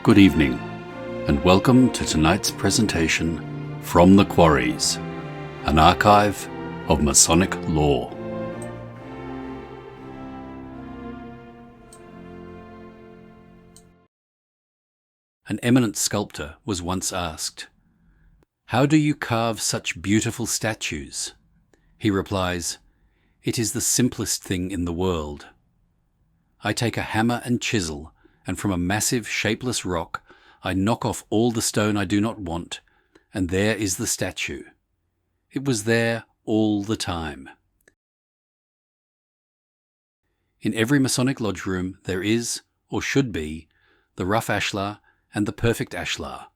Good evening, and welcome to tonight's presentation, From the Quarries, an archive of Masonic lore. An eminent sculptor was once asked, "How do you carve such beautiful statues?" He replies, "It is the simplest thing in the world. I take a hammer and chisel, and from a massive, shapeless rock, I knock off all the stone I do not want, and there is the statue. It was there all the time." In every Masonic lodge room there is, or should be, the Rough Ashlar and the Perfect Ashlar.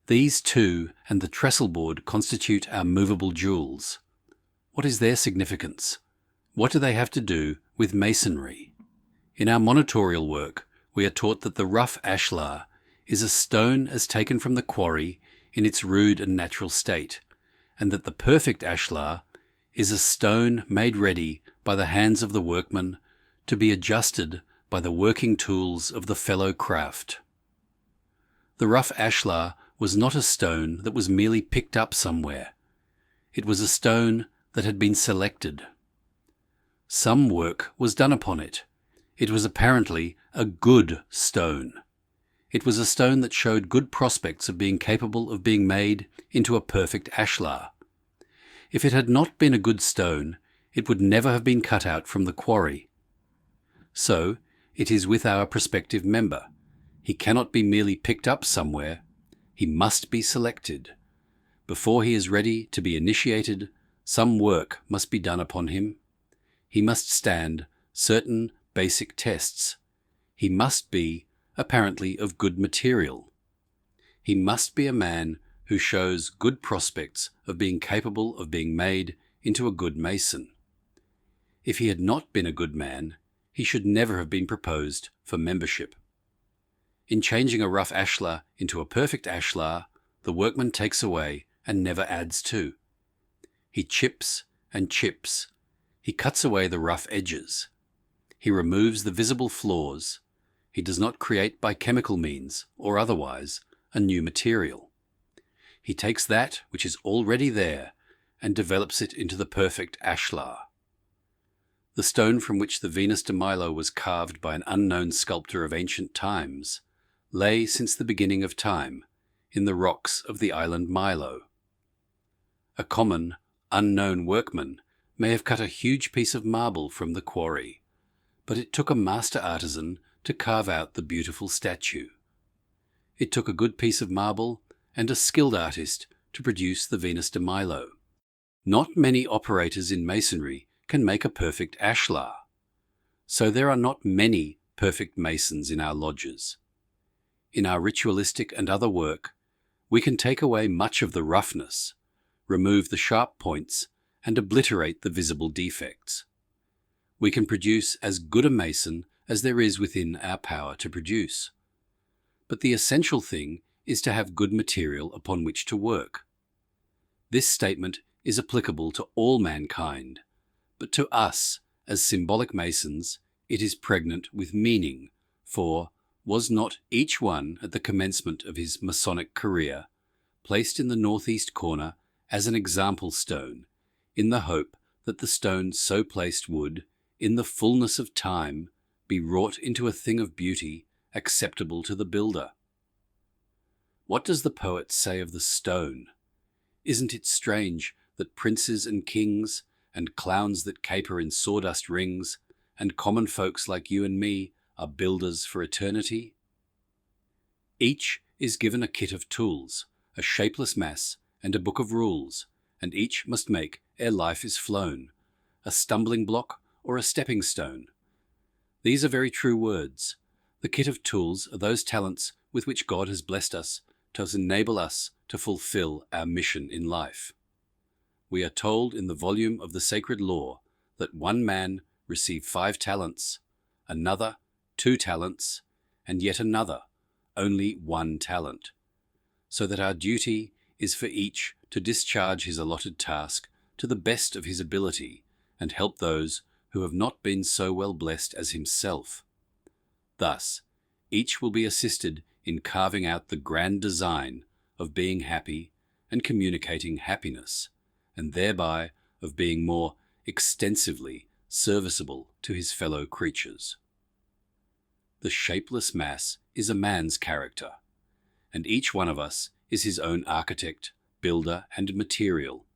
These two and the trestle board constitute our movable jewels. What is their significance? What do they have to do with Masonry? In our monitorial work, we are taught that the Rough Ashlar is a stone as taken from the quarry in its rude and natural state, and that the Perfect Ashlar is a stone made ready by the hands of the workman to be adjusted by the working tools of the fellow craft. The Rough Ashlar was not a stone that was merely picked up somewhere. It was a stone that had been selected. Some work was done upon it. It was apparently a good stone. It was a stone that showed good prospects of being capable of being made into a perfect ashlar. If it had not been a good stone, it would never have been cut out from the quarry. So, it is with our prospective member. He cannot be merely picked up somewhere. He must be selected. Before he is ready to be initiated, some work must be done upon him. He must stand certain basic tests. He must be, apparently, of good material. He must be a man who shows good prospects of being capable of being made into a good mason. If he had not been a good man, he should never have been proposed for membership. In changing a rough ashlar into a perfect ashlar, the workman takes away and never adds to. He chips and chips. He cuts away the rough edges. He removes the visible flaws. He does not create by chemical means, or otherwise, a new material. He takes that which is already there and develops it into the perfect ashlar. The stone from which the Venus de Milo was carved by an unknown sculptor of ancient times lay since the beginning of time in the rocks of the island Milo. A common, unknown workman may have cut a huge piece of marble from the quarry, but it took a master artisan to carve out the beautiful statue. It took a good piece of marble and a skilled artist to produce the Venus de Milo. Not many operators in masonry can make a perfect ashlar, so there are not many perfect masons in our lodges. In our ritualistic and other work, we can take away much of the roughness, remove the sharp points, and obliterate the visible defects. We can produce as good a mason as there is within our power to produce. But the essential thing is to have good material upon which to work. This statement is applicable to all mankind, but to us, as symbolic masons, it is pregnant with meaning, for was not each one at the commencement of his Masonic career placed in the northeast corner as an example stone, in the hope that the stone so placed would, in the fullness of time, be wrought into a thing of beauty acceptable to the builder? What does the poet say of the stone? Isn't it strange that princes and kings, and clowns that caper in sawdust rings, and common folks like you and me are builders for eternity? Each is given a kit of tools, a shapeless mass, and a book of rules, and each must make ere life is flown, a stumbling block or a stepping stone. These are very true words. The kit of tools are those talents with which God has blessed us to enable us to fulfill our mission in life. We are told in the volume of the sacred law that one man received 5 talents, another 2 talents, and yet another only 1 talent, so that our duty is for each to discharge his allotted task to the best of his ability and help those who have not been so well blessed as himself. Thus, each will be assisted in carving out the grand design of being happy and communicating happiness, and thereby of being more extensively serviceable to his fellow creatures. The shapeless mass is a man's character, and each one of us is his own architect, builder, and material.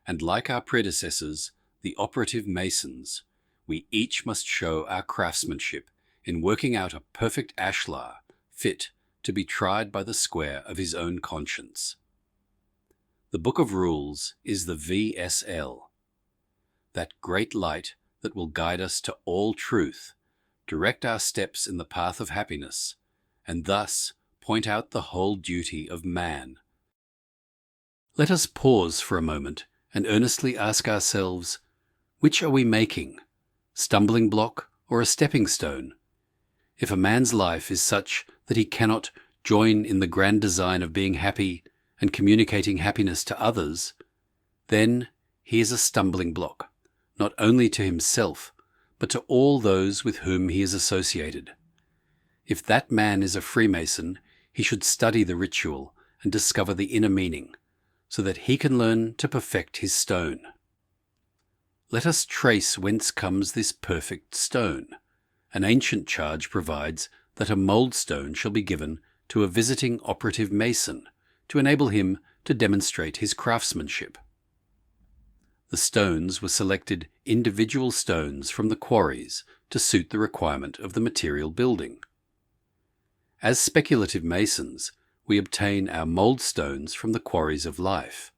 And like our predecessors, the operative masons, we each must show our craftsmanship in working out a perfect ashlar fit to be tried by the square of his own conscience. The Book of Rules is the VSL, that great light that will guide us to all truth, direct our steps in the path of happiness, and thus point out the whole duty of man. Let us pause for a moment and earnestly ask ourselves, which are we making, stumbling block or a stepping stone? If a man's life is such that he cannot join in the grand design of being happy and communicating happiness to others, then he is a stumbling block, not only to himself, but to all those with whom he is associated. If that man is a Freemason, he should study the ritual and discover the inner meaning, so that he can learn to perfect his stone. Let us trace whence comes this perfect stone. An ancient charge provides that a mould stone shall be given to a visiting operative mason to enable him to demonstrate his craftsmanship. The stones were selected individual stones from the quarries to suit the requirement of the material building. As speculative masons, we obtain our mould stones from the quarries of life.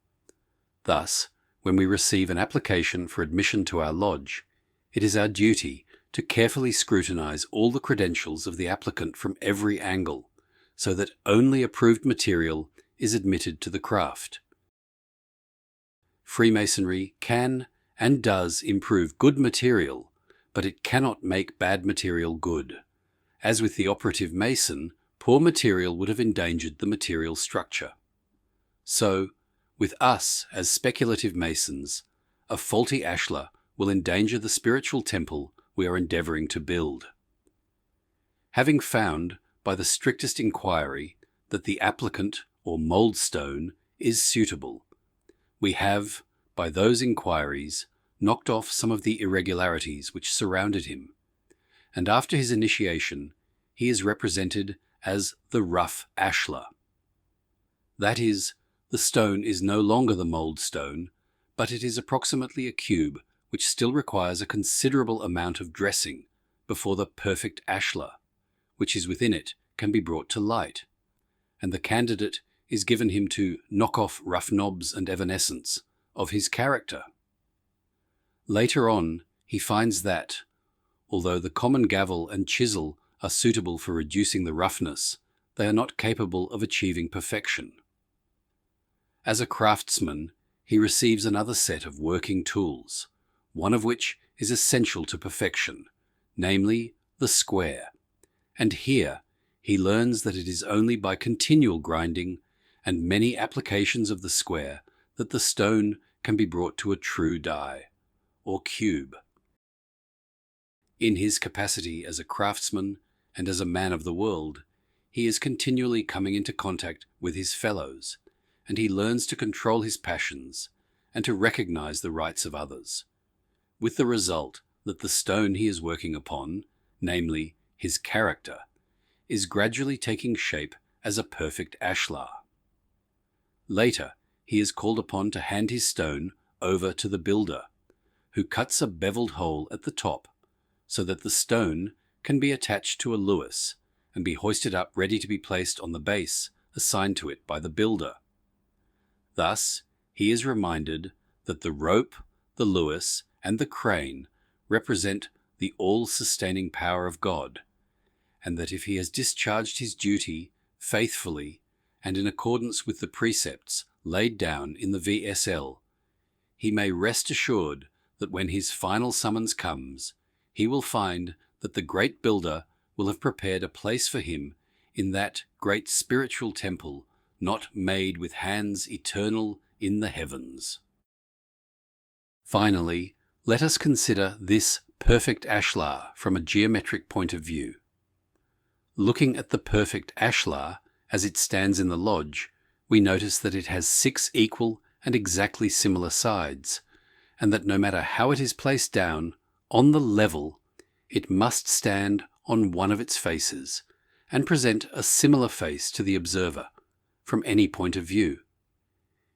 Thus, when we receive an application for admission to our lodge, it is our duty to carefully scrutinize all the credentials of the applicant from every angle, so that only approved material is admitted to the craft. Freemasonry can and does improve good material, but it cannot make bad material good. As with the operative mason, poor material would have endangered the material structure. So, with us as speculative masons, a faulty ashlar will endanger the spiritual temple we are endeavouring to build. Having found, by the strictest inquiry, that the applicant or mould stone is suitable, we have, by those inquiries, knocked off some of the irregularities which surrounded him, and after his initiation, he is represented as the Rough Ashlar. That is, the stone is no longer the mould stone, but it is approximately a cube which still requires a considerable amount of dressing before the perfect ashlar, which is within it, can be brought to light, and the candidate is given him to knock off rough knobs and evanescence of his character. Later on, he finds that, although the common gavel and chisel are suitable for reducing the roughness, they are not capable of achieving perfection. As a craftsman, he receives another set of working tools, one of which is essential to perfection, namely the square, and here he learns that it is only by continual grinding and many applications of the square that the stone can be brought to a true die, or cube. In his capacity as a craftsman and as a man of the world, he is continually coming into contact with his fellows, and he learns to control his passions and to recognize the rights of others, with the result that the stone he is working upon, namely his character, is gradually taking shape as a perfect ashlar. Later, he is called upon to hand his stone over to the builder, who cuts a beveled hole at the top so that the stone can be attached to a Lewis and be hoisted up ready to be placed on the base assigned to it by the builder. Thus, he is reminded that the rope, the Lewis, and the crane represent the all-sustaining power of God, and that if he has discharged his duty faithfully and in accordance with the precepts laid down in the VSL, he may rest assured that when his final summons comes, he will find that the great builder will have prepared a place for him in that great spiritual temple not made with hands eternal in the heavens. Finally, let us consider this perfect ashlar from a geometric point of view. Looking at the Perfect Ashlar as it stands in the lodge, we notice that it has 6 equal and exactly similar sides, and that no matter how it is placed down, on the level, it must stand on one of its faces, and present a similar face to the observer, from any point of view.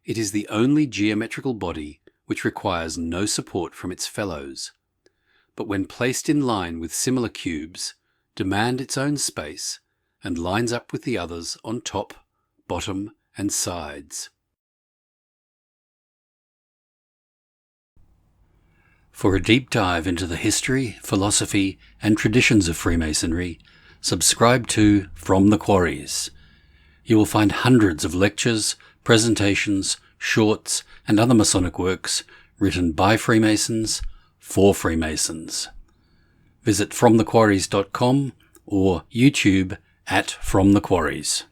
It is the only geometrical body which requires no support from its fellows, but when placed in line with similar cubes, demand its own space, and lines up with the others on top, bottom, and sides. For a deep dive into the history, philosophy, and traditions of Freemasonry, subscribe to From the Quarries. You will find hundreds of lectures, presentations, shorts, and other Masonic works written by Freemasons for Freemasons. Visit fromthequarries.com or YouTube at From the Quarries.